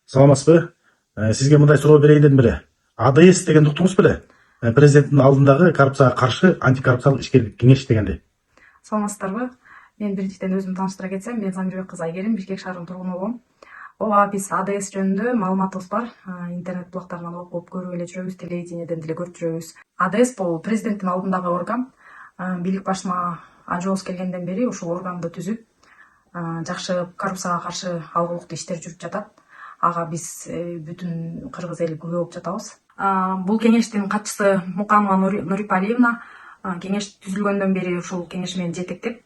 Саламатсызбы? Сизге мындай суроо берейин дедим эле. АДС дегенди уктуңуз беле? Президенттин алдындагы коррупцияга каршы антикоррупциялык ишкерлик кеңеш дегенди. Саламатсыздарбы? Мен биринчиден өзүмдү тааныштыра кетсем, мен Замирбек кызы Айгерим, Бишкек шаарынын тургуну болом. Ооба, биз АДС жөнүндө маалыматыбыз бар. Интернет блогторунан окуп көрүп эле жүрөбүз, телевидениеден деле көрүп жүрөбүз. АДС бул президенттин алдындагы орган. Бийлик башына ажообуз келгенден бери ушул органды түзүп, жакшы коррупцияга каршы алгылыктуу иштер жүрүп жатат. Ага биз бүтүн кыргыз эли күбө болуп жатабыз. Бул кеңештин катчысы Муканова Нурипалиевна кеңеш түзүлгөндөн бери ушул кеңеш менен жетектеп,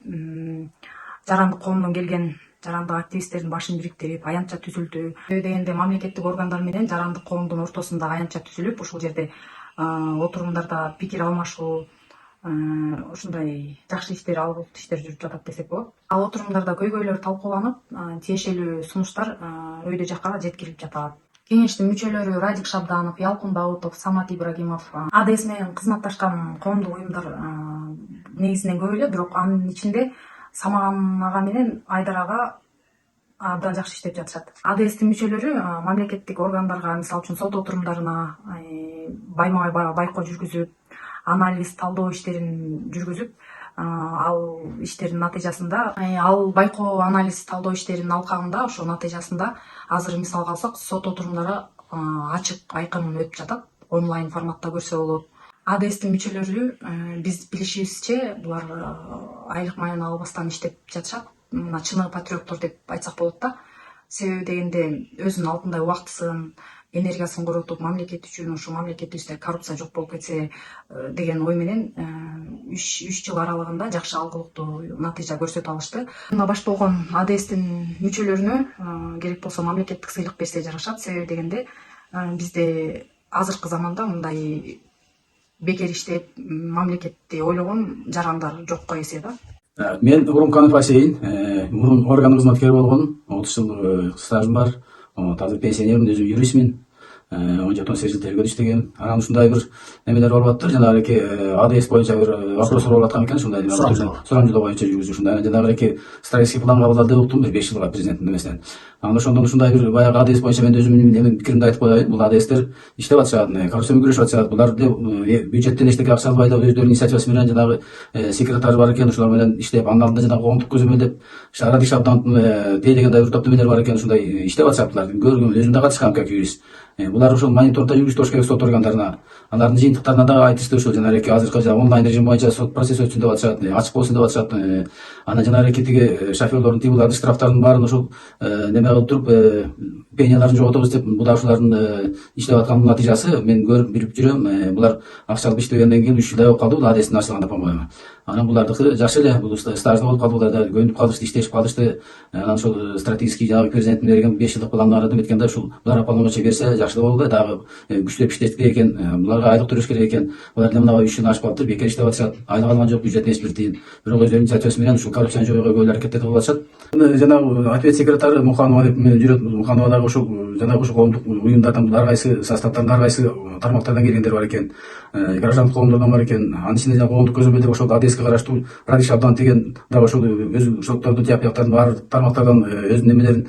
жарандык коомдон келген жарандык активисттердин башын бириктирип, аянтча түзүлдү. Дегенде мамлекеттик органдар менен жарандык коомдун ортосунда аянтча түзүлүп, ушул жерде отурумдарда пикир алмашуу, ушундай жакшы иштер, алгылыктуу иштер жүрүп жатат десек болот. Ал отурумдарда көйгөйлөр талкууланып, тиешелүү сунуштар өйдө жакка жеткирип жатат. Кеңештин мүчөлөрү Радик Шабданов, Ялкын Даутов, Самат Ибрагимов АДС менен кызматташкан коомдук уюмдар негизинен көп эле, бирок анын ичинде Самаган ага менен Айдар ага абдан жакшы иштеп жатышат. АДСтин мүчөлөрү мамлекеттик органдарга, мисалы үчүн сот отурумдарына байма бай байкоо жүргүзүп, анализ, талдоо иштерин жүргүзүп, ал иштердин натыйжасында, ал байкоо, анализ, талдоо иштеринин алкагында, ошо натыйжасында азыр мисалга алсак, сот отурумдары ачык, айкын өтүп жатат. Онлайн форматта көрсө болот. АДСтин мүчөлөрү биз билишибизче булар айлык маен албастан иштеп жатышат. Мына чыныгы патриоттор деп айтсак болот да. Себеби дегенде өзүнүн алтындай убактысын, энергиясын коротуп, мамлекет үчүн, ушу мамлекетибизде коррупция жок болуп кетсе деген ой менен 3 жыл аралыгында жакшы алгылыктуу натыйжа көрсөтө алышты. Мына баш болгон АДСтин мүчөлөрүнө керек болсо мамлекеттик сыйлык берсе жарашат. Себеби дегенде бизде азыркы заманда мындай бекер иштеп, мамлекетти ойлогон жарандар жокко эсе да. Мен Урумканов Асейин, мурун орган кызматкери болгон, 30 жыл стажым бар. Азыр пенсионермин, өзүм юристмин. 17-18 жыл тергөөдө иштегем. Анан ушундай бир немелер болуп атыптыр. Жанагы АДС боюнча бир вопростор болуп аткан экен, ушундай сурамжылоо боюнча жүргүзүү ушундай. Жанагы стратегический план кабылдалды деп уктум, 5 жылга президенттин эмесинен. Анан ошондон ушундай бир баягы АДС боюнча мен өзүмдүн пикиримди айтып коеюн. Бул АДСтер иштеп атышат, коррупция менен күрөшүп атышат. Булар бюджеттен эчтеке акча албай да өздөрүнүн инициативасы менен жанагы секретарь бар экен, ушулар менен иштеп, анын алдында жанагы коомдук көзөмөлдөп, Радик Шабдановдун тейлегендей бир топтомелер бар экен, ушундай иштеп атышат булар. Көргөм, өзүм да катышкам как юрист. Булар ушул монитордо жүргүзүп туруш керек сот органдарына. Алардын жыйынтыктарына да айтышты, ушул жанагы азыркы онлайн режим боюнча сот процесси өтсүн деп атышат, ачык болсун деп атышат. Анан жанагы тиги шоферлордун булардын штрафтарын баарын ушул неме кылып туруп, пенияларын жоготобуз деп, бул да ушулардын иштеп аткан натыйжасы. Мен көрүп билип жүрөм, булар акча алып иштегенден кийин 3 жылдай болуп калды бул АДСтин ачылганда, по-моему. Анан булардыкы жакшы эле, бул стажда болуп калды, булар да көнүп калышты, иштешип калышты. Анан ошол стратегический жанагы президенттин берген 5 жылдык планды карадым эткенде, ушул булар полномочия берсе жакшы болду, дагы күчтөп иштеш керек экен, буларга айлык төлөш керек экен. Булар деле мына 3 жыл ашып калыптыр, бекер иштеп атышат, айлык алган жок, бюджеттен эч бир тыйын. Бирок өздөрүнүн инициативасы менен ушул коррупцияны жоюуга көп аракет кылып атышат. Жанагы ответ секретары Муканова деп жүрөт. Муканова дагы ушул жанагы ушул коомдук уюмдардан ар кайсы составтардан, ар кайсы тармактардан келгендер бар экен. Граждандык коомдордон бар экен. Анын ичинде жанагы коомдук көзөмөл деп ошол АДСке караштуу Радик Шабданов деген дагы ошол өзү соттордун тияп бияктарын бар тармактардан өзүнүн немелерин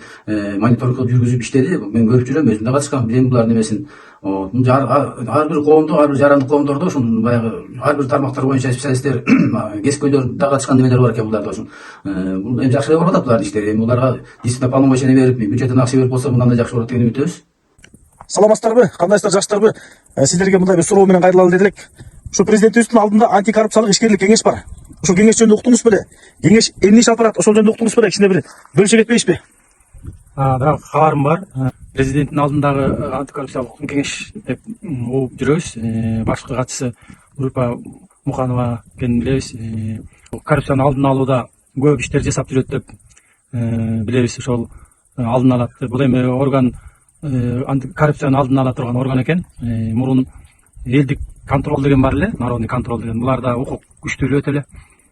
мониторинг кылып жүргүзүп иштеди. Мен көрүп жүрөм, өзүм да катышкам, билем булардын немесин. Ар бир коомдо, ар бир жарандык коомдордо ушул баягы ар бир тармактар боюнча специалисттер, кесипкөйлөр да катышкан немелер бар экен буларда. Ушул бул эми жакшы болуп атат булардын иштери. Эми буларга действительно полномочия берип, бюджеттен акча берип болсо мындан да жакшы болот деген үмүттөбүз. Саламатсыздарбы? Кандайсыздар, жакшысыздарбы? Сиздерге мындай бир суроо менен кайрылалы дедик. Ушу президентибиздин алдында антикоррупциялык ишкерлик кеңеш бар. Ошол кеңеш жөнүндө уктуңуз беле? Кеңеш эмне иш алып барат? Ошол жөнүндө уктуңуз беле? Кичине бир бөлүшө кетпейсизби? Дагы кабарым бар. Президенттин алдындагы антикоррупциялык кеңеш деп угуп жүрөбүз. Башкы катчысы Нурипа Муканова экенин билебиз. Коррупциянын алдын алууда көп иштер жасап жүрөт деп билебиз. Ошол алдын алат. Бул эми орган коррупциянын алдын ала турган орган экен. Мурун элдик контроль деген бар эле, народный контроль деген. Булар да укук күчтүү өтө эле.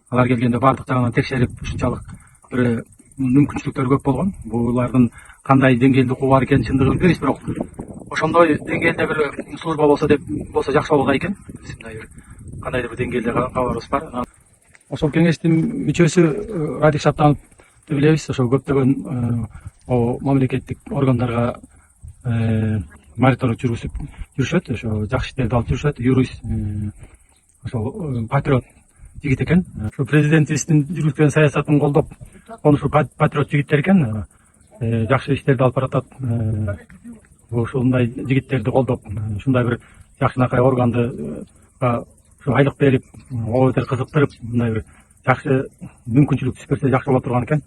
Алар келгенде бардык жагынан текшерип, ушунчалык бир мүмкүнчүлүктөр көп болгон. Булардын кандай деңгээлде укугу бар экенин чындыгы билбейбиз, бирок ошондой деңгээлде бир служба болсо жакшы болот экен. Мындай бир кандайдыр бир деңгээлде кабарыбыз бар. Ошол кеңештин мүчөсү Радик Шабдановду билебиз. Ошол көптөгөн мамлекеттик органдарга мониторинг жүргүзүп жүрүшөт, ошо жакшы иштерди алып жүрүшөт. Юрист, ошол патриот жигит экен. Ошо президентибиздин жүргүзгөн саясатын колдоп, ошо патриот жигиттер экен. Жакшы иштерди алып баратат. Ушундай жигиттерди колдоп, ушундай бир жакшынакай органды ушу айлык берип, обо кызыктырып, мындай бир жакшы мүмкүнчүлүк түшүп берсе жакшы болот турган экен.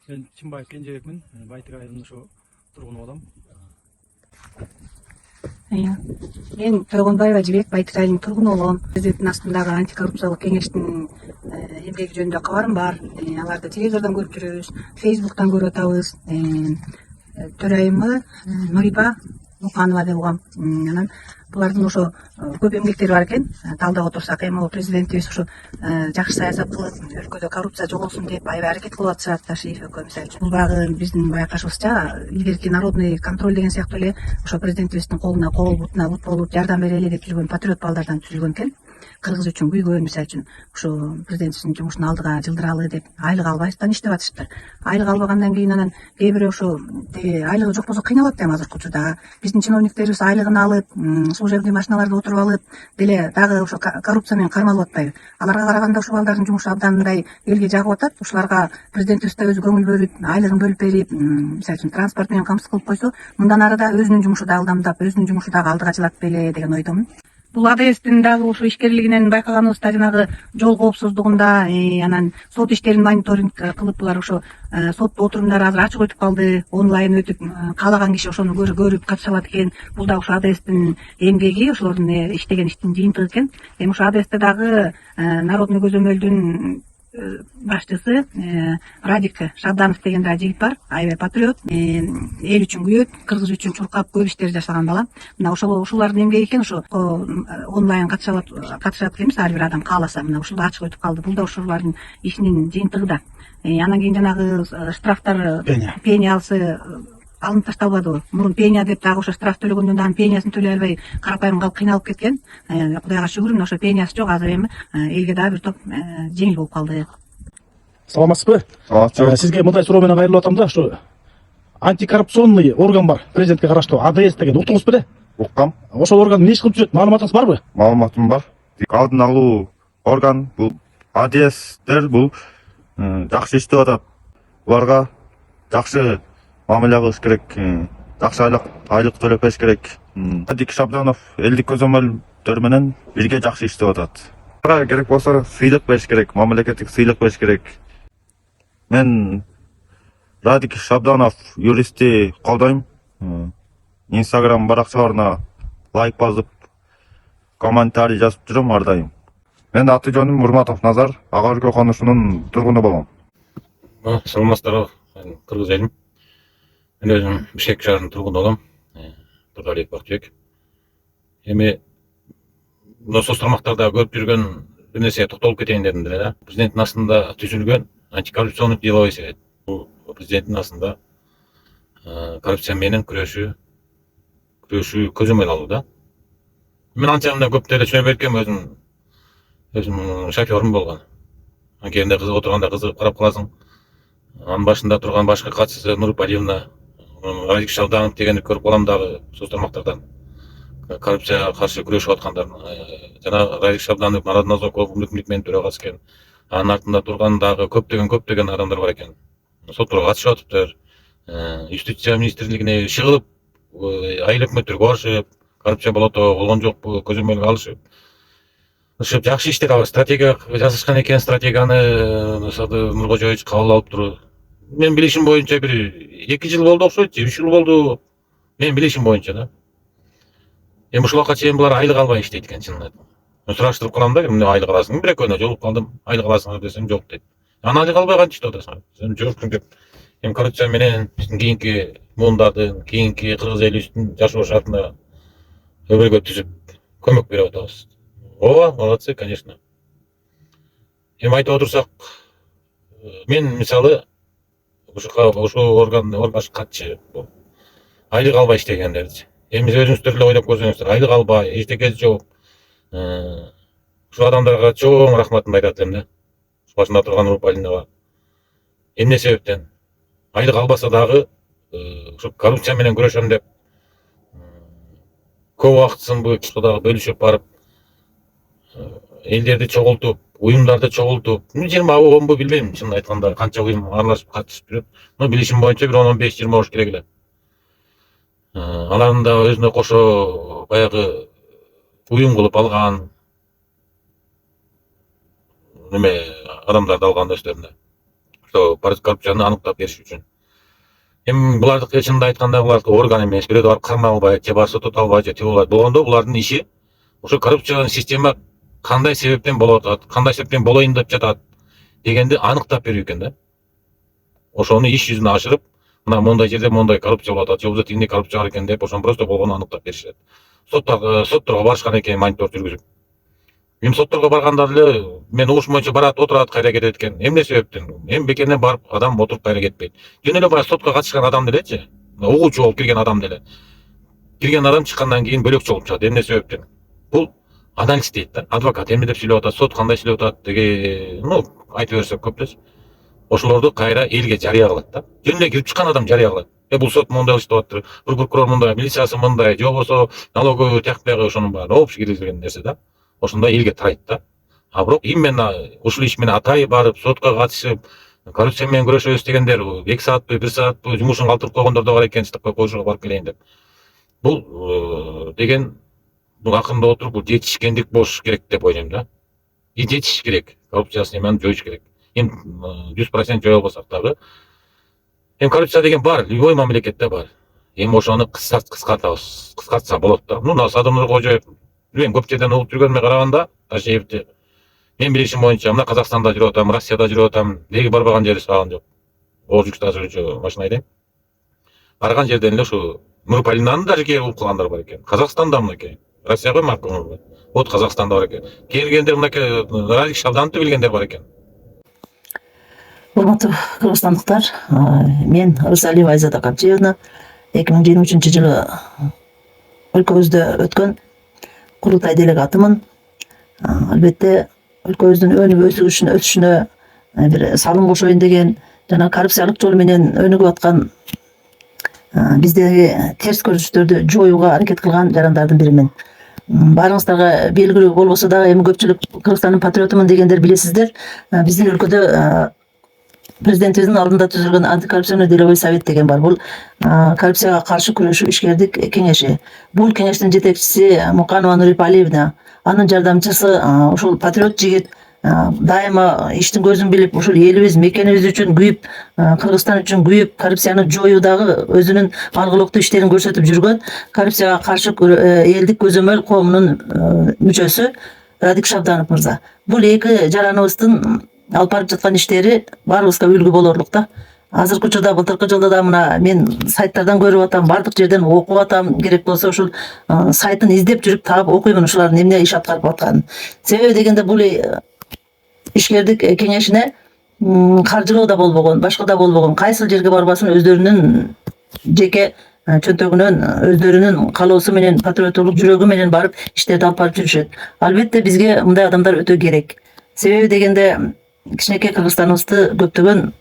Мен Чынбаев Кенжебекмин, Байтык айылынын ошо тургуну болом. Мен Торгонбаева Жибек, Байтык айылынын тургуну болом. Президенттин астындагы антикоррупциялык кеңештин эмгеги жөнүндө кабарым бар. Аларды телевизордон көрүп жүрөбүз, Фейсбуктан көрүп атабыз. Төрайымы Нурипа Муканова деп угам. Анан булардын ошо көп эмгектери бар экен. Талдап отурсак, эми президентибиз ошо жакшы саясат кылып, өлкөдө коррупция жоголсун деп аябай аракет кылып атышат. Ташиев экөө мисалы үчүн. Бул баягы биздин байкашыбызча илгерки народный контроль деген сыяктуу эле ошо президентибиздин колуна кол, бутуна бут болуп жардам берели деп жүргөн патриот балдардан түзүлгөн экен. Кыргыз үчүн күйгөн, мисалы үчүн ошо президентибиздин жумушун алдыга жылдыралы деп айлык албастан иштеп атышыптыр. Айлык албагандан кийин анан кээ бирөө ошо айлыгы жок болсо кыйналат да азыркы учурда. Биздин чиновниктерибиз айлыгын алып, служебный машиналарда отуруп алып, деле дагы ошо коррупция менен кармалып атпайбы? Аларга караганда ушул балдардын жумушу абдан мындай элге жагып атат. Ушуларга президентибиз да өзү көңүл бөлүп, айлыгын бөлүп берип, мисалы үчүн транспорт менен камсыз кылып койсо, мындан ары да өзүнүн жумушу да ылдамдап, өзүнүн жумушу дагы алдыга жылат беле деген ойдомун. Бул АДСтин дагы ушу ишкерлигинен байкаганыбызда жанагы жол коопсуздугунда, анан сот иштерин мониторинг кылып, булар ошо сот отурумдары азыр ачык өтүп калды, онлайн өтүп, каалаган киши ошону көрүп катыша алат экен. Бул да ошо АДСтин эмгеги, ошолордун иштеген иштин жыйынтыгы экен. Эми ошо АДСте дагы Народный көзөмөлдүн башчысы Радик Шабданов деген да жигит бар, аябай патриот, эл үчүн күйөт, Кыргыз үчүн чуркап көп иштер жашаган бала. Мына ошолордун эмгеги экен, ошо онлайн катышат экенбиз, ар бир адам кааласа. Мына ушул ачык өтүп калды. Бул да ошолордун ишинин жыйынтыгы да. Анан кийин жанагы штрафтар пениясы алынып ташталбадыбы? Мурун пения деп дагы ошо штраф төлөгөндөн дагы пениясын төлөй албай карапайым калып кыйналып кеткен. Кудайга шүгүр, мына ошо пениясы жок, азыр эми элге дагы бир топ жеңил болуп калды. Саламатсызбы? Сизге мындай суроо менен кайрылып атам да, ушу антикоррупционный орган бар, президентке караштуу АДС деген, уктуңуз беле? Уккам. Ошол орган эмне иш кылып жүрөт? Маалыматыңыз барбы? Маалыматым бар. Алдын алуу орган бул АДСтер бул жакшы иштеп атат. Буларга жакшы мамиле кылыш керек, жакшы айлык төлөп бериш керек. Радик Шабданов элдик көзөмөлдөр менен бирге жакшы иштеп атат. Аларга керек болсо сыйлык бериш керек, мамлекеттик сыйлык бериш керек. Мен Радик Шабданов юристти колдойм. Инстаграм баракчаларына лайк басып, комментарий жазып жүрөм ар дайым. Мен аты жөнүм Мурматов Назар, Ага өлкө конушунун тургуну болом. Саламатсыздарбы, Кыргыз элим. Мен өзүм Бишкек шаарынын тургуну болом. Турдалиев Бактыбек. Эми мына соц тармактарда көрүп жүргөн бир нерсеге токтолуп кетейин дедим деле. Президенттин астында түзүлгөн антикоррупционный деловой совет. Бул президенттин астында коррупция менен күрөшүү көзөмөл алуу да. Мен анчагында көп деле түшүнө беркем, өзүм шофёрум болгон. Анткени кызык отурганда кызыгып карап каласың. Анын башында турган башкы катчысы Нурипа Алиевна, Радик Шабданов дегенди көрүп калам дагы соц тармактардан. Коррупцияга каршы күрөшүп аткандардын. Жана Радик Шабданов Народный комитетинин төрагасы экен. Анын артында турган дагы көптөгөн адамдар бар экен. Сотторго катышып атыптыр. Юстиция министрлигине иши кылып, айыл өкмөттөргө барышып, коррупция болгон жокпу көзөмөлгө алышып. Ушуп жакшы иштер стратегия жасашкан экен, стратегияны Нуркожоевич кабыл алып туруп. Мен билишим боюнча бир 2 жыл болду окшойт, 3 жыл болду. Мен билишим боюнча да. Эми ушул убакка чейин булар айлык албай иштейт экен, чынын айтып. Сураштырып карам да, эмне айлык аласың? Бир экөөнө жолугуп калдым, айлык аласың десем жок дейт. Аны айлык албай кантип иштеп атасың? Сен жок деп. Эми коррупция менен биздин кийинки муундардын, кийинки кыргыз элибиздин жашоо шартына өбөлгө түзүп көмөк берип атабыз. Ооба, молодцы, конечно. Эми айтып отурсак, мен мисалы ушу орган катчы айлык албай иштегендерди. Эми өзүңүздөр эле ойлоп көрсөңүздөр, айлык албай, эчтекеси жок. Ушул адамдарга чоң рахматымды айтат элем да. Башында турган Нурипа Алиевнага. Эмне себептен? Айлык албаса дагы ушу коррупция менен күрөшөм деп көп убактысын бул чукудагы бөлүшүп барып элдерди чогултуп, уюмдарды чогултуп, 20-10 билбейм, чынын айтканда канча уюм аралашып катышып жүрөт. Билишим боюнча бир 10-15-20 болуш керек эле. Алардын да өзүнө кошо баягы уюм кылып алган неме адамдарды алган өздөрүнө. Ошо коррупцияны аныктап бериш үчүн. Эми булардыкы чынында айтканда булардыкы орган эмес, бирөөдү барып кармап албайт, же барып сотто албайт, же тибылбайт болгондо булардын иши ошо коррупциялык система кандай себептен болуп атат, кандай себептен болоюн деп жатат дегенди аныктап берүү экен да. Ошону иш жүзүнө ашырып, мына мондай жерде мондай коррупция болуп атат, же болбосо тигиндей коррупция бар экен деп ошону просто болгону аныктап беришет. Сотторго барышкан экен, монитор жүргүзүп. Эми сотторго барганда деле мен угушум боюнча барат, отурат, кайра кетет экен. Эмне себептен? Эми бекеринен барып адам отуруп кайра кетпейт. Жөн эле баягы сотко катышкан адам делечи, угуучу болуп кирген адам деле. Кирген адам чыккандан кийин бөлөкчө болуп чыгат. Эмне себептен? Бул анализ дейт да. Адвокат эмне деп сүйлөп атат, сот кандай сүйлөп атат деги, айтып берсек көп элечи. Ошолорду кайра элге жарыя кылат да. Жөн эле кирип чыккан адам жарыя кылат. Бул сот мондай иштеп атыптыр, бул прокурор мондай, милициясы мондай, же болбосо налоговый тияктагы ошонун баары общий киргизилген нерсе да. Ошондой элге тарайт да. А бирок именно ушул иш менен атай барып, сотко катышып, коррупция менен күрөшөбүз дегендер 2 саатпы, 1 саатпы жумушун калтырып койгондор да бар экен, штабка коюшуга барып келейин деп. Бул деген бул акырында отуруп бул жетишкендик болуш керек деп ойлойм да. Жетиш керек. Коррупциясын эми жоюш керек. Эми 100% жоя албасак дагы. Эми коррупция деген бар, любой мамлекетте бар. Эми ошону кыскартса болот да. Садыр Кожоев билбейм, көп жерден угуп жүргөнүмө караганда, Ташеевди мен билишим боюнча мына Казакстанда жүрүп атам, Россияда жүрүп атам, деги барбаган жери саган жок. Жүк ташуучу машина айдайм. Барган жерден эле ушу Нурпалинаны даже келип угуп калгандар бар экен. Казакстанда мынакей, Россияга макул. Вот Казакстанда бар экен. Келгендер мынакей Радик Шабдановду билгендер бар экен. Урматтуу кыргызстандыктар, мен Рысалиева Айзада Капчиевна 2023 жылы өлкөбүздө өткөн курултай делегатымын. Албетте өлкөбүздүн өнүгүп өсүшүнө бир салым кошоюн деген жана коррупциялык жол менен өнүгүп аткан биздеги терс көрүнүштөрдү жоюуга аракет кылган жарандардын биримин. Баарыңыздарга белгилүү болбосо дагы эми көпчүлүк Кыргызстандын патриотумун дегендер билесиздер. Биздин өлкөдө президентибиздин алдында түзүлгөн антикоррупционный деловой совет деген бар. Бул коррупцияга каршы күрөшүү ишкердик кеңеши. Бул кеңештин жетекчиси Муканова Нурипалиевна, анын жардамчысы ушул патриот жигит дайыма иштин көзүн билип, ушул элибиз, мекенибиз үчүн күйүп, Кыргызстан үчүн күйүп, коррупцияны жоюудагы өзүнүн алгылыктуу иштерин көрсөтүп жүргөн коррупцияга каршы элдик көзөмөл коомунун мүчөсү Радик Шабданов мырза. Бул эки жараныбыздын алып барып жаткан иштери баарыбызга үлгү болорлук да. Азыркы учурда, былтыркы жылда да мына мен сайттардан көрүп атам, бардык жерден окуп атам, керек болсо ушул сайтын издеп жүрүп таап окуймун ушулардын эмне иш аткарып атканын. Себеби дегенде бул ишкердик кеңешине каржылоо да болбогон, башка да болбогон, кайсыл жерге барбасын өздөрүнүн жеке чөнтөгүнөн, өздөрүнүн каалоосу менен, патриоттук жүрөгү менен барып иштерди алып барып жүрүшөт. Албетте бизге мындай адамдар өтө керек. Себеби дегенде кичинекей Кыргызстаныбызды көптөгөн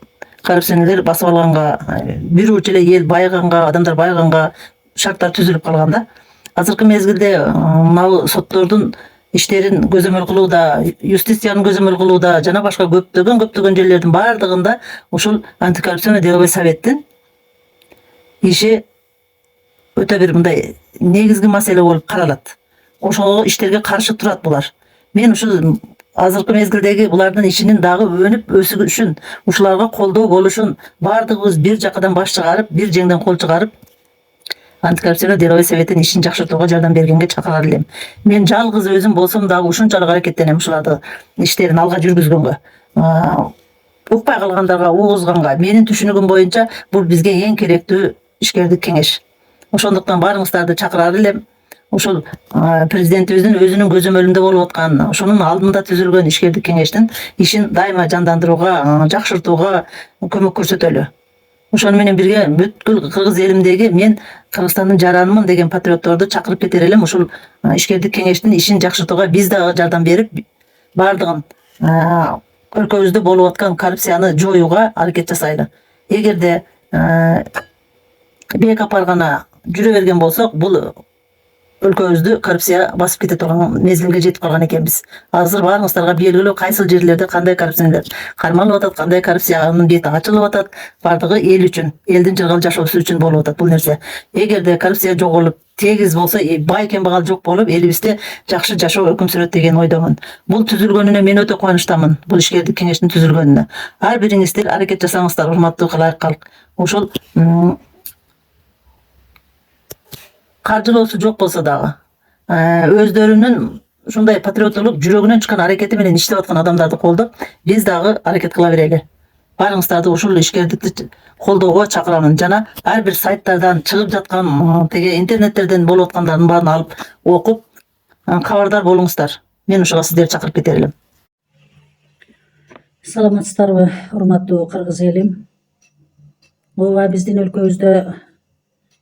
коррупционерлер басып алганга, бир уч эле эл байыганга, адамдар байыганга шарттар түзүлүп калган да. Азыркы мезгилде мына соттордун иштерин көзөмөл кылууда, юстициянын көзөмөл кылууда жана башка көптөгөн жерлердин баардыгында ушул антикоррупционный деловой советтин иши өтө бир мындай негизги маселе болуп каралат. Ошол иштерге каршы турат булар. Мен ушул азыркы мезгилдеги булардын ишинин дагы өнүп өсүшүн, ушуларга колдоо болушун баардыгыбыз бир жакадан баш чыгарып, бир жеңден кол чыгарып, антикоррупционный деловой советтин ишин жакшыртууга жардам бергенге чакырар элем. Мен жалгыз өзүм болсом дагы ушунчалык аракеттенем ушуларды иштерин алга жүргүзгөнгө. Укпай калгандарга, угузганга, менин түшүнүгүм боюнча бул бизге эң керектүү ишкердик кеңеш. Ошондуктан баарыңыздарды чакырар элем. Ушул президентибиздин өзүнүн көзөмөлүндө болуп аткан, ошонун алдында түзүлгөн ишкердик кеңештин ишин дайыма жандандырууга, жакшыртууга көмөк көрсөтөлү. Ошону менен бирге бүткүл кыргыз элимдеги мен Кыргызстандын жаранымын деген патриотторду чакырып кетер элем. Ушул ишкердик кеңештин ишин жакшыртууга биз дагы жардам берип, баардыгын өлкөбүздө болуп аткан коррупцияны жоюуга аракет жасайлы. Эгерде бек апар гана жүрө берген болсок, бул өлкөбүздү коррупция басып кете турган мезгилге жетип калган экенбиз. Азыр баарыңыздарга белгилүү кайсыл жерлерде кандай коррупциялар кармалып атат, кандай коррупциянын бети ачылып атат. Бардыгы эл үчүн, элдин жыргал жашоосу үчүн болуп атат бул нерсе. Эгерде коррупция жоголуп, тегиз болсо, бай кембагал жок болуп, элибизде жакшы жашоо өкүм сүрөт деген ойдомун. Бул түзүлгөнүнө мен өтө кубанычтамын. Бул ишкердик кеңештин түзүлгөнүнө. Ар бириңиздер аракет жасаңыздар, урматтуу ылайык калк. Ошол каржылоосу жок болсо дагы, өздөрүнүн ушундай патриоттулук жүрөгүнөн чыккан аракети менен иштеп аткан адамдарды колдоп, биз дагы аракет кыла берели. Баарыңыздарды ушул ишкердикти колдоого чакырамын жана ар бир сайттардан чыгып жаткан теге интернеттерден болуп аткандардын баарын алып окуп кабардар болуңуздар. Мен ушуга сиздерди чакырып кетер элем. Саламатсыздарбы, урматтуу кыргыз элим. Ооба, биздин өлкөбүздө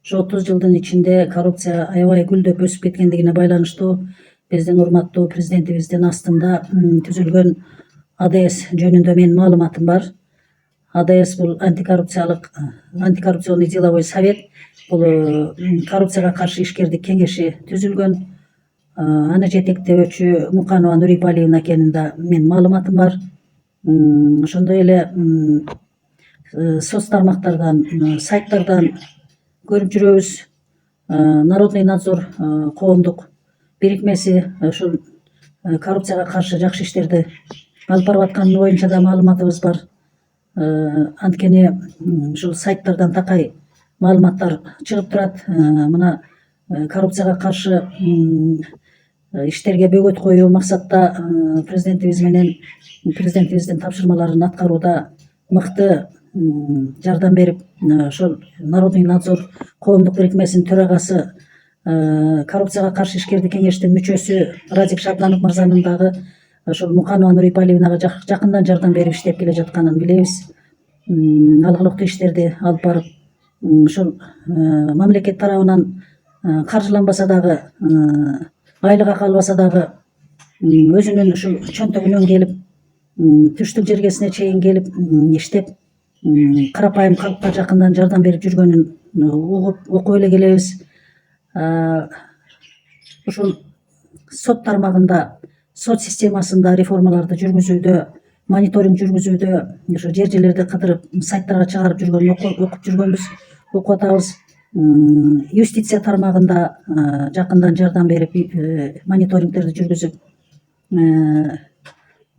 30 жылдын ичинде коррупция аябай гүлдөп өсүп кеткендигине байланыштуу биздин урматтуу президентибиздин астында түзүлгөн АДС жөнүндө менин маалыматым бар. АДС бул антикоррупционный деловой совет, бул коррупцияга каршы ишкердик кеңеши түзүлгөн. Аны жетектөөчү Муканова Нурипалиевна экенинде менин маалыматым бар. Ошондой эле соц тармактардан, сайттардан көрүп жүрөбүз. Народный надзор коомдук бирикмеси ушул коррупцияга каршы жакшы иштерди алып барып атканы боюнча да маалыматыбыз бар. Анткени ушул сайттардан такай маалыматтар чыгып турат. Мына коррупцияга каршы иштерге бөгөт коюу максатта президентибиз менен президентибиздин тапшырмаларын аткарууда мыкты жардам берип, ошол Народный надзор коомдук бирикмесинин төрагасы, коррупцияга каршы ишкердик кеңештин мүчөсү Радик Шабданов мырзанын дагы ошол Муканова Нурипалиевнага жакындан жардам берип иштеп келе жатканын билебиз. Алгылыктуу иштерди алып барып, ошол мамлекет тарабынан каржыланбаса дагы, айлык акы албаса дагы, өзүнүн ушул чөнтөгүнөн келип, түштүк жергесине чейин келип иштеп, карапайым калкка жакындан жардам берип жүргөнүн угуп окуп эле келебиз. Ушул сот тармагында, сот системасында реформаларды жүргүзүүдө, мониторинг жүргүзүүдө, ошо жер-жерлерди кыдырып, сайттарга чыгарып жүргөнүн окуп жүргөнбүз, окуп атабыз. Юстиция тармагында жакындан жардам берип, мониторингтерди жүргүзүп,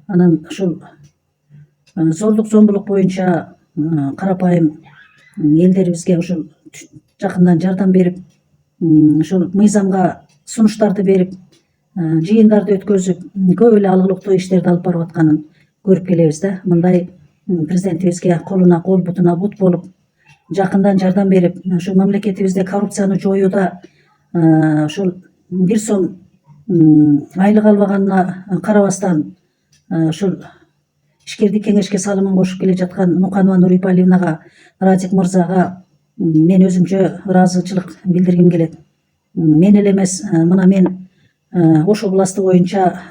анан ушул зордук зомбулук боюнча карапайым элдерибизге ушул жакындан жардам берип, ушул мыйзамга сунуштарды берип, жыйындарды өткөзүп, көп эле алгылыктуу иштерди алып барып атканын көрүп келебиз да. Мындай президентибизге колуна кол, бутуна бут болуп, жакындан жардам берип, ушул мамлекетибизде коррупцияны жоюуда ушул бир сом айлык албаганына карабастан ушул ишкердик кеңешке салымын кошуп келе жаткан Муканова Нурипалиевнага, Радик мырзага мен өзүмчө ыраазычылык билдиргим келет. Мен эле эмес, мына мен Ош областы боюнча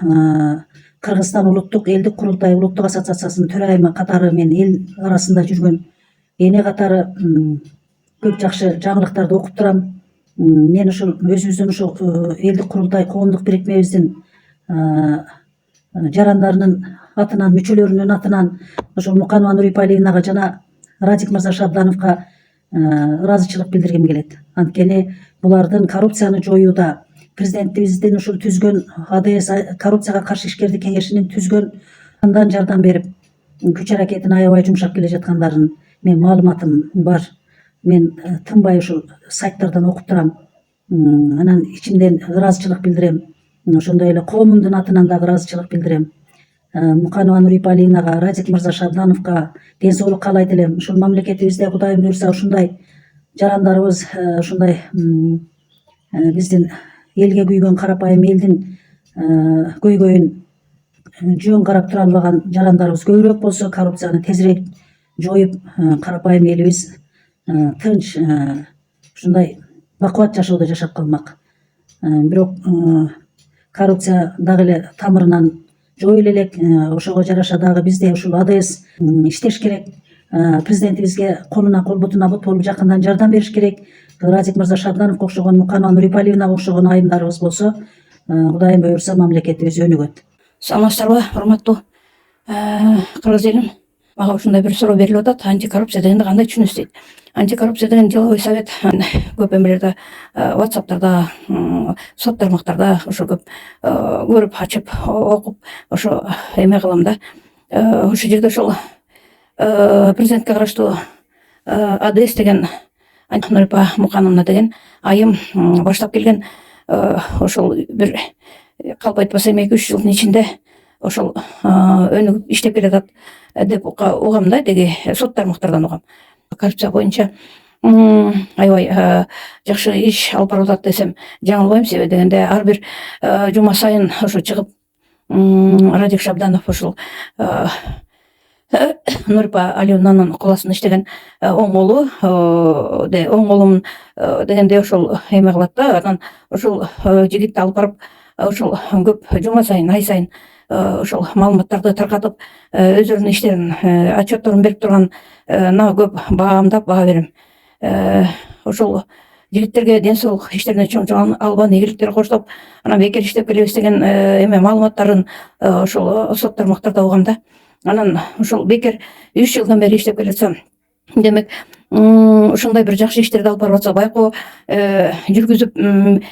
Кыргызстан улуттук элдик курултай улуттук ассоциациясынын төрайымы катары, мен эл арасында жүргөн эне катары көп жакшы жаңылыктарды окуп турам. Мен ушул өзүбүздүн ушул элдик курултай коомдук бирикмебиздин жарандарынын атынан, мүчөлөрүнүн атынан ошол Муканова Нурипалиевнага жана Радик мырза Шабдановго ыраазычылык билдиргим келет. Анткени булардын коррупцияны жоюуда президентибиздин ушул түзгөн АДС, коррупцияга каршы ишкердик кеңешинин түзгөн андан жардам берип, күч аракетин аябай жумшап келе жаткандарын мен маалыматым бар. Мен тынбай ушул сайттардан окуп турам. Анан ичимден ыраазычылык билдирем. Ошондой эле коомумдун атынан дагы ыраазычылык билдирем. Муканова Нурипалиевнага, Радик мырза Шабдановго ден соолук каалайт элем. Ушул мамлекетибизде Кудайым буйрса ушундай жарандарыбыз, ушундай биздин элге күйгөн карапайым элдин көйгөйүн жөн карап тура албаган жарандарыбыз көбүрөөк болсо, коррупцияны тезирээк жоюп, карапайым элибиз тынч ушундай бакубат жашоодо жашап калмак. Бирок коррупция дагы эле тамырынан жоюла элек. Ошого жараша дагы бизде ушул АДС иштеш керек. президентибизге колуна кол бутуна бут болуп жакындан жардам бериш керек. Радик мырза Шабдановго окшогон, Муканова Нурипалиевнага окшогон айымдарыбыз болсо, Кудайым буюрса мамлекетибиз өнүгөт. Саламатсыздарбы, урматтуу кыргыз элим. Мага ушундай бир суроо берилип атат. Антикоррупция дегенди кандай түшүнөсүз дейт. Антикоррупция деген деловой совет көп эмелерде, WhatsApp'тарда, сот тармактарда ошо көп көрүп, ачып, окуп, ошо эме кылам да. Ошол жерде ошол президентке караштуу АДС деген Нурипа Мукановна деген айым баштап келген ошол бир калп айтпаса 2-3 жылдын ичинде ошол өнүгүп иштеп келатат деп угам да, деги сот тармактардан угам. Коррупция боюнча аябай жакшы иш алып барып атат десем жаңылбайм. Себеби дегенде ар бир жума сайын ошо чыгып Радик Шабданов ошол Нурипа Алиевнанын кол астында иштеген оң колу, оң колум дегенде ошол эме кылат да. Анан ошол жигитти алып барып ошол көп жума сайын, ай сайын ошол маалыматтарды таркатып, өздөрүнүн иштерин, отчетторун берип турган көп баамдап баа берем. Ошол жигиттерге ден соолук, иштерине чоң албан ийгиликтер коштоп, анан бекер иштеп келебиз деген эме маалыматтарын ошол сот тармактарда угам да. Анан ошол бекер 3 жылдан бери иштеп келатсам, демек ушундай бир жакшы иштерди алып барып атса, байкоо жүргүзүп,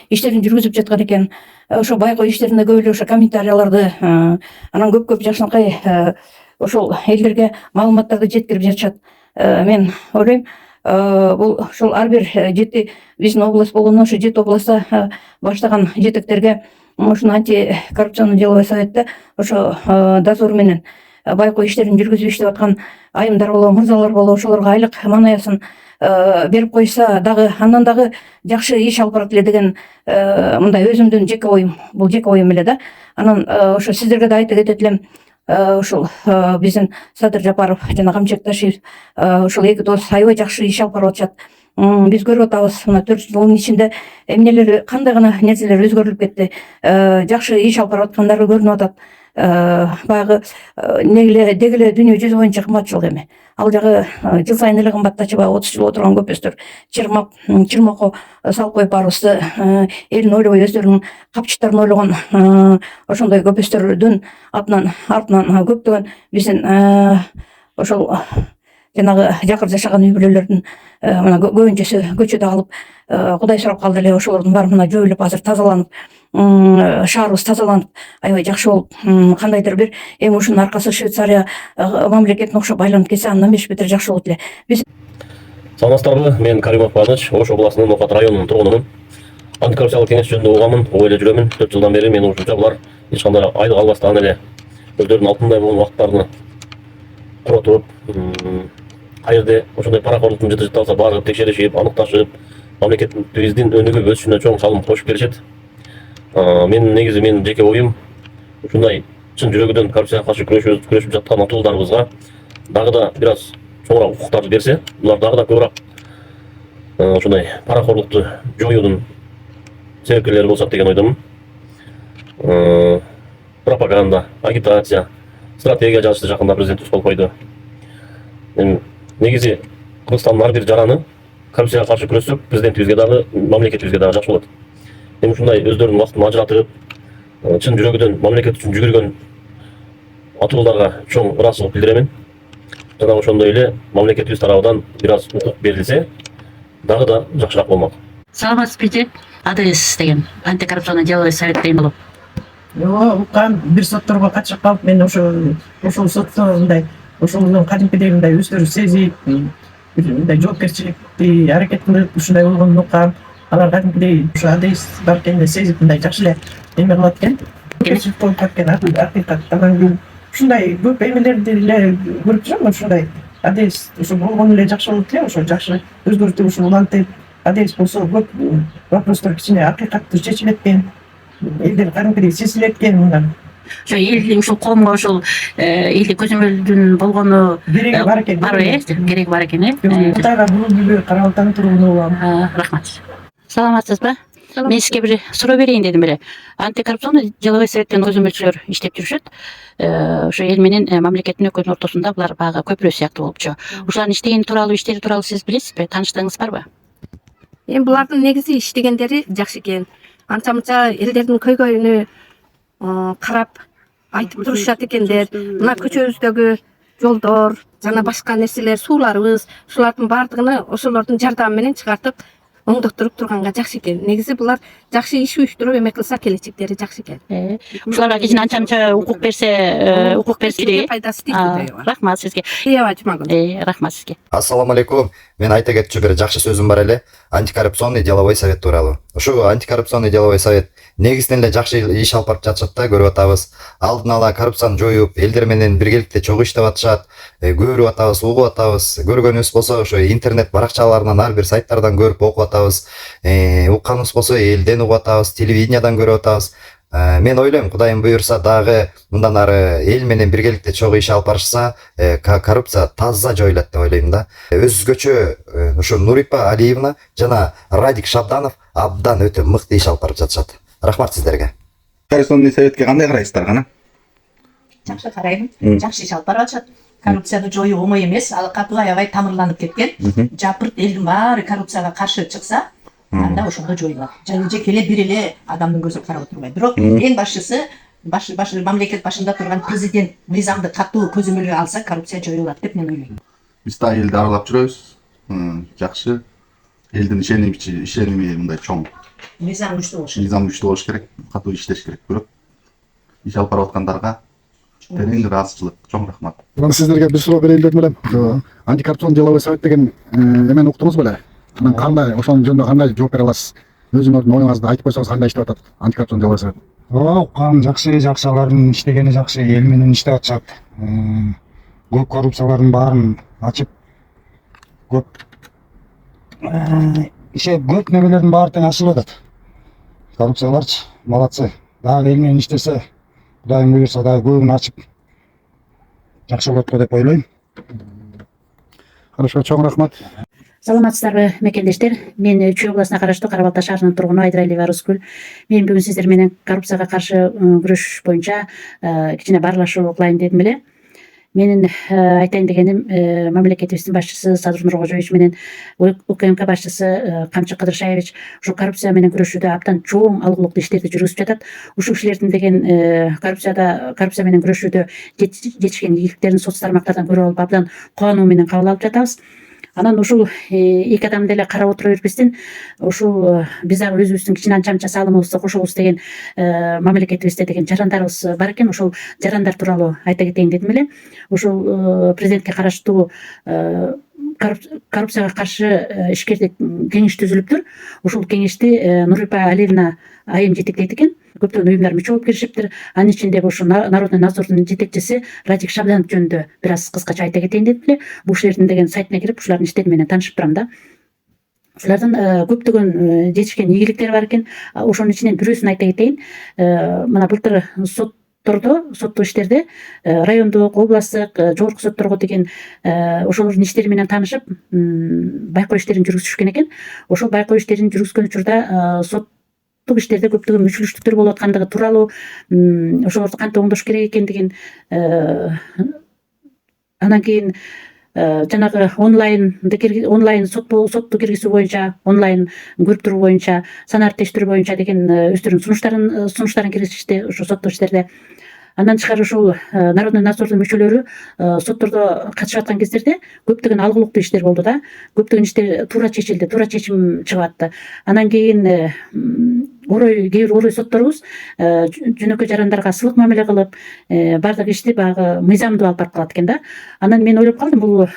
иштерин жүргүзүп жаткан экен. Ошо байкоо иштеринде көп эле ошо комментарияларды, анан көп жакшынакай ошол элдерге маалыматтарды жеткирип жатышат. Мен ойлойм, бул ошол ар бир 7 биздин область болгондо ошо 7 областта баштаган жетектерге ушул антикоррупционный деловой советте ошо дозор менен байкоо иштерин жүргүзүп иштеп аткан айымдар болобу, мырзалар болобу, ошолорго айлык манаясын берип койса дагы, андан дагы жакшы иш алып барат эле деген мындай өзүмдүн жеке оюм, бул жеке оюм эле да. Анан ошо сиздерге да айта кетет элем, ошол биздин Садыр Жапаров жана Камчек Ташиев ошол 2 дос аябай жакшы иш алып барып атышат. Биз көрүп атабыз, мына 4 жылдын ичинде эмнелер, кандай гана нерселер өзгөрүлүп кетти. Жакшы иш алып барып аткандары көрүнүп атат. Баягы дегеле дүйнө жүзү боюнча кымбатчылык эми. Ал жагы жыл сайын эле кымбаттачы, баягы 30 жыл отурган көпөстөр чырмакко салып коюп барыбызды, элин ойлобой өздөрүнүн капчыктарын ойлогон ошондой көпөстөрдүн артынан көптөгөн биздин ошол жанагы жакыр жашаган үй бүлөлөрдүн мына көбүнчөсү көчөдө калып, Кудай сурап калды эле. Ошолордун баары мына жойулуп, азыр тазаланып, шаарыбыз тазаланып, аябай жакшы болуп, кандайдыр бир эми ушунун аркасы Швейцария мамлекетине окшоп айланып кетсе, андан бетер жакшы болот эле. Биз Саламатсыздарбы, мен Каримов Кубаныч, Ош областынын Ноокат районунун тургунумун. Антикоррупциялык кеңеш жөнүндө угамын, ой эле жүрөмүн. 4 жылдан бери менин оюмча булар эч кандай айлык албастан эле өздөрүнүн алтындай болгон убакыттарын коротуп, кайерде ошондой паракорлуктун жыты алса барып текшеришип, аныкташып, мамлекетибиздин өнүгүп өсүшүнө чоң салым кошуп келишет. Менин жеке оюм, ушундай чын жүрөгүдөн коррупцияга каршы күрөшүп жаткан атуулдарыбызга дагы да бир аз чоңураак укуктарды берсе, булар дагы да көбүрөөк ушундай паракорлукту жоюунун себепкерлери болсок деген ойдомун. Пропаганда, агитация, стратегия жазышты жакында президентибиз кол койду. Негизи Кыргызстандын ар бир жараны коррупцияга каршы күрөшсөк, президентибизге дагы, мамлекетибизге дагы жакшы болот. Ушундай өздөрүнүн убактын ажыратып, чын жүрөгүдөн мамлекет үчүн жүгүргөн атууларга чоң ыраазычылык билдиремин. Жана ошондой эле мамлекетибиз тарабынан бир аз укук берилсе, дагы да жакшыраак болмок. Саламатсызбы, АДС деген антикоррупционный деловой совет дейм болуп. Уккан бир сотторго катышып калып, мен ошол сотто мындай ошолдун кадимкидей мындай өздөрү сезип, мындай жоопкерчиликти аракет кылып ушундай болгонун уккам. Алар кадимкидей ошо АДС бар экенин сезип мындай жакшы эле эме кылат экен. Жоопкерчилик болуп кеткен акыйкат. Анан кийин ушундай көп эмелерди эле көрүп жүрөм. Ушундай АДС ошо болгону эле жакшы болот эле, ошо жакшы өзгөртүп ушул улантып, АДС болсо көп вопростор кичине акыйкаттуу чечилет экен. Элдер кадимкидей сезилет экен мындан. Ошо элдин ушул коомго ошол элдик көзөмөлдүн болгону кереги бар экен. Кереги бар экен, Кытайга бул карап атам тургуну болом. Рахмат. Саламатсызбы? Мен сизге бир суроо берейин дедим эле. Антикоррупционный деловой советтен көзөмөлчүлөр иштеп жүрүшөт. Ошо эл менен мамлекеттин өкмөтүнүн ортосунда булар баягы көпүрө сыяктуу болупчу. Ушулардын иштеген тууралуу, иштери тууралуу сиз билесизби? Тааныштыгыңыз барбы? Эми булардын негизи иштегендери жакшы экен. Анча мынча элдердин көйгөйүнө карап айтып турушат экендер. Мына көчөбүздөгү жолдор жана башка нерселер, сууларыбыз, ушулардын баардыгын ошолордун жардамы менен чыгартып оңдоктуруп турганга жакшы экен. Негизи булар жакшы иш уюштуруп эме кылса келечектери жакшы экен. Ушуларга кичине анча мынча укук берсе, укук берсири. Пайдасы тийди. Рахмат сизге. Рахмат сизге. Ассаламу алейкум. Мен айта кетчү бир жакшы сөзүм бар эле. Антикоррупционный деловой совет тууралуу. Ушул антикоррупционный деловой совет негизинен эле жакшы иш алып барып жатышат да, көрүп атабыз. Алдын ала коррупцияны жоюп, элдер менен биргеликте чогуу иштеп атышат. Көрүп атабыз, угуп атабыз. Көргөнүбүз болсо ошо интернет баракчаларынан, ар бир сайттардан көрүп окуп атабыз. Укканыбыз болсо элден угуп атабыз, телевидениядан көрүп атабыз. Мен ойлойм, Кудайым буйрса дагы мындан ары эл менен биргеликте чогуу иш алып барышса, коррупция таза жоюлат деп ойлойм да. Өзгөчө ушу Нурипа Алиевна жана Радик Шабданов абдан өтө мыкты иш алып барып жатышат. Рахмат сиздерге. Коррупционный советке кандай карайсыздар гана? Жакшы карайм. Жакшы иш алып барып атышат. Коррупцияны жоюу оңой эмес. Ал катуу аябай тамырланып кеткен. Жапырт элдин баары коррупцияга каршы чыкса, анда ошондо жоюлат. Жеке эле бир эле адамдын көзү карап отурбайт. Бирок эң башчысы мамлекет башында турган президент мыйзамды катуу көзөмөлгө алса, коррупция жоюлат деп мен ойлойм. Биз да элди аралап жүрөбүз. Жакшы. Элдин ишеними мындай чоң. Мыйзам күчтүү болуш керек. Катуу иштеш керек. Бирок иш алып барып аткандарга терең ыраазычылык. Чоң рахмат. Мен сиздерге бир суроо берейин дедим эле. Антикоррупционный деловой совет деген эмени уктуңуз беле? Анан кандай, ошонун жөнүндө кандай жооп бере аласыз? Өзүңөрдүн оюңузду айтып койсоңуз кандай иштеп атат антикоррупционный деловой совет? Уккан жакшы, алардын иштегени жакшы, эл менен иштеп атышат. Көп коррупциялардын баарын ачып, көп немелердин баары тең ачылып атат. Коррупцияларчы молодцы. Дагы эл менен иштесе, Кудайым буйрса дагы көбүн ачып жакшы болот го деп ойлойм. Хорошо, чоң рахмат. Саламатсыздарбы, мекендештер? Мен Чүй областына караштуу Кара Балта шаарынын тургуну Айдыралиева Рускүл. Мен бүгүн сиздер менен коррупцияга каршы күрөш боюнча кичине баарлашуу кылайын дедим эле. Менин айтайын дегеним, мамлекетибиздин башчысы Садыр Нуркожоевич менен УКМК башчысы Камчы Кыдыршаевич ушул коррупция менен күрөшүүдө абдан чоң алгылыктуу иштерди жүргүзүп жатат. Ушул кишилердин деген коррупция менен күрөшүүдө жетишкен ийгиликтерин соц тармактардан көрүп алып абдан кубануу менен кабыл алып жатабыз. Анан ушул эки адамды эле карап отура бербестен, ушул биз дагы өзүбүздүн кичине анча-мынча салымыбызды кошобуз деген мамлекетибизде деген жарандарыбыз бар экен. Ошол жарандар тууралуу айта кетейин дедим эле. Ушул президентке караштуу коррупцияга каршы ишкердик кеңеш түзүлүптүр. Ушул кеңешти Нурипа Алиевна айым жетектейт экен. Көптөгөн уюмдар мүчө болуп киришиптир. Анын ичиндеги ушул Народный надзордун жетекчиси Радик Шабданов жөнүндө бир аз кыскача айта кетейин дедим эле. Бул кишилердин деген сайтына кирип, ушулардын иштери менен таанышып турам да. Ушулардын көптөгөн жетишкен ийгиликтери бар экен. Ошонун ичинен бирөөсүн айта кетейин. Мына былтыр соттуу иштерде райондук, областтык, жогорку сотторго деген ошолордун иштери менен таанышып, байкоо иштерин жүргүзүшкөн экен. Ошол байкоо иштерин жүргүзгөн учурда соттук иштерде көптөгөн мүчүлүштүктөр болуп аткандыгы тууралуу, ошолорду кантип оңдош керек экендигин, анан кийин жанагы онлайн сотту киргизүү боюнча, онлайн көрүп туруу боюнча, санар тештирүү боюнча деген өздөрүнүн сунуштарын киргизишти ошо соттуу иштерде. Андан тышкары ушул Народный надзордун мүчөлөрү соттордо катышып аткан кездерде көптөгөн алгылыктуу иштер болду да. Көптөгөн иштер туура чечилди, туура чечим чыгып атты. Анан кийин кээ бир орой сотторубуз жөнөкөй жарандарга сылык мамиле кылып, баардык ишти баягы мыйзамдуу алып барып калат экен да. Анан мен ойлоп калдым, бул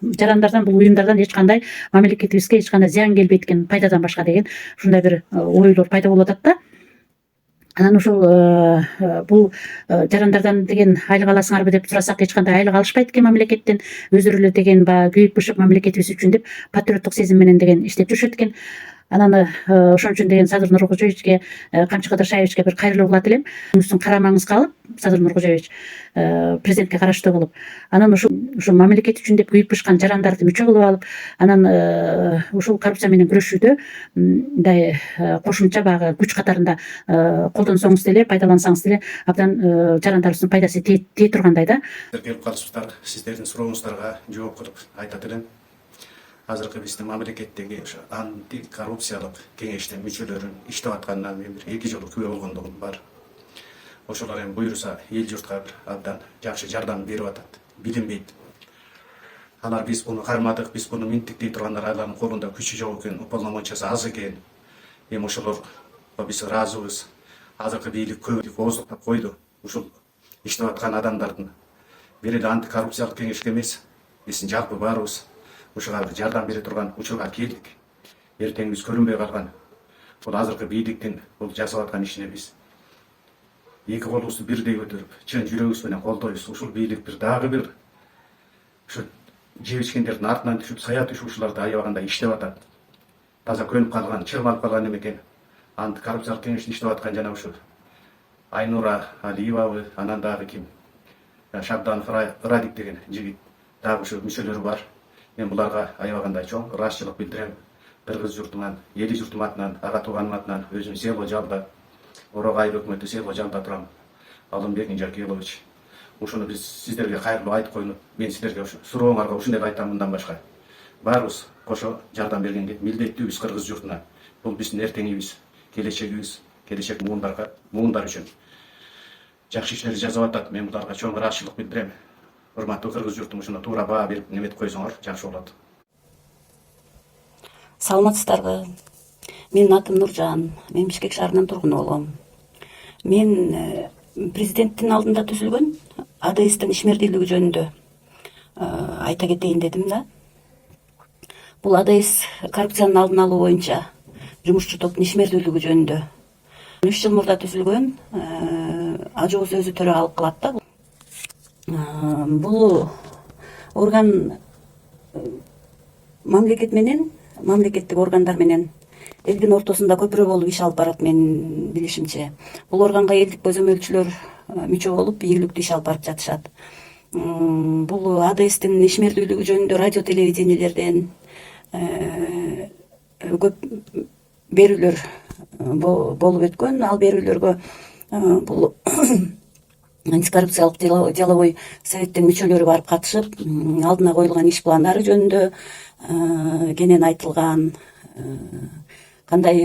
жарандардан, бул уюмдардан эч кандай мамлекетибизге эч кандай зыян келбейт экен, пайдадан башка деген ушундай бир ойлор пайда болуп атат да. Анан ушул бул жарандардан деген айлык аласыңарбы деп сурасак, эч кандай айлык алышпайт экен мамлекеттен. Өздөрү эле деген баягы күйүп бышып мамлекетибиз үчүн деп патриоттук сезим менен деген иштеп жүрүшөт экен. анан ошон үчүн деген Садыр Нуркожоевичке, Камчы Кыдыршаевичке бир кайрылуу кылат элем. Муздун карамаңыз калып, Садыр Нуркожоевич президентке караштуу болуп, анан ушу мамлекет үчүн деп күйүп бышкан жарандарды мүчө кылып алып, анан ушул коррупция менен күрөшүүдө мындай кошумча баягы күч катарында колдонсоңуз деле, пайдалансаңыз деле абдан жарандарыбыздын пайдасы тие тургандай да. Келип калышыбыздар, сиздердин сурооңуздарга жооп кылып айтат элем. Азыркы биздин мамлекеттеги ошо антикоррупциялык кеңештин мүчөлөрүн иштеп атканынан мен бир 2 жолу күбө болгондугум бар. Ошолор эми буюрса эл журтка бир абдан жакшы жардам берип атат, билинбейт. Алар биз буну кармадык, биз буну минтиктей тургандар алардын колунда күчү жок экен, уполномочениясы аз экен. Эми ошолорго биз ыраазыбыз. Азыркы бийлик көп ооздуктап койду. Ушул иштеп аткан адамдардын бир эле антикоррупциялык кеңешке эмес, биздин жалпы баарыбыз ушуга бир жардам бере турган учурга келдик. Эртеңибиз көрүнбөй калган. Бул азыркы бийликтин бул жасап аткан ишине биз эки колубузду бирдей көтөрүп, чын жүрөгүбүз менен колдойбуз. Ушул бийлик бир дагы бир ушу жеп ичкендердин артынан түшүп, сая түшүп ушуларды аябагандай иштеп атат. Таза көнүп калган, чырмалып калган экен. Антикоррупциялык кеңеште иштеп аткан жана ушу Айнура Алиевабы, анан дагы ким? Шабданов Радик деген жигит, дагы ушу мүчөлөрү бар. Мен буларга аябагандай чоң ыраазычылык билдирем. Кыргыз журтунан, эли журтум атынан, ага тууганым атынан, өзүм село жалда, Орог айыл өкмөтү село жалда турам. Алымбек Инжакилович. Ушуну биз сиздерге кайрылуу айтып коюп, мен сиздерге ушу сурооңарга ушундай айтам мындан башка. Баарыбыз кошо жардам бергенге милдеттүүбүз кыргыз журтуна. Бул биздин эртеңибиз, келечегибиз, келечек муундар үчүн жакшы иштерди жасап атат. Мен буларга чоң ыраазычылык билдирем. Урматтуу кыргыз журтум, ушуна туура баа берип неметип койсоңор жакшы болот. Саламатсыздарбы? Менин атым Нуржан. Мен Бишкек шаарынын тургуну болом. Мен президенттин алдында түзүлгөн АДСтин ишмердүүлүгү жөнүндө айта кетейин дедим да. Бул АДС коррупциянын алдын алуу боюнча жумушчу топтун ишмердүүлүгү жөнүндө 3 жыл мурда түзүлгөн ажообуз өзү төрагалык кылат да. Бул орган мамлекет менен, мамлекеттик органдар менен элдин ортосунда көпүрө болуп иш алып барат менин билишимче. Бул органга элдик көзөмөлчүлөр мүчө болуп, ийгиликтүү иш алып барып жатышат. Бул АДСтин ишмердүүлүгү жөнүндө радио телевидениелерден көп берүүлөр болуп өткөн. Ал берүүлөргө бул антикоррупциялык деловой советтин мүчөлөрү барып катышып, алдына коюлган иш пландары жөнүндө кенен айтылган, кандай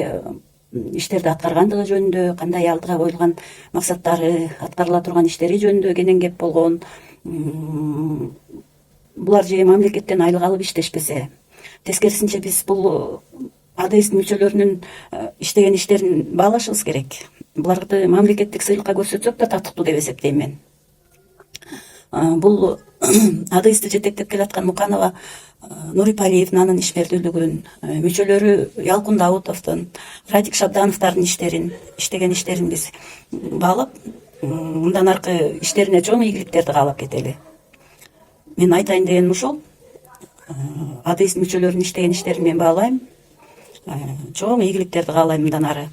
иштерди аткаргандыгы жөнүндө, кандай алдыга коюлган максаттары, аткарыла турган иштери жөнүндө кенен кеп болгон. Булар же мамлекеттен айлык алып иштешпесе, тескерисинче биз бул АДСтин мүчөлөрүнүн иштеген иштерин баалашыбыз керек. Буларды мамлекеттик сыйлыкка көрсөтсөк да татыктуу деп эсептейм мен. Бул АДСти жетектеп келаткан Муканова Нурипалиевдин анын ишмердүүлүгүн, мүчөлөрү Ялкын Даутовдун, Радик Шабдановдордун иштеген иштерин биз баалап, мындан аркы иштерине чоң ийгиликтерди каалап кетели. Мен айтайын дегеним ушул. АДС мүчөлөрүнүн иштеген иштерин мен баалайм. Чоң ийгиликтерди каалайм мындан ары.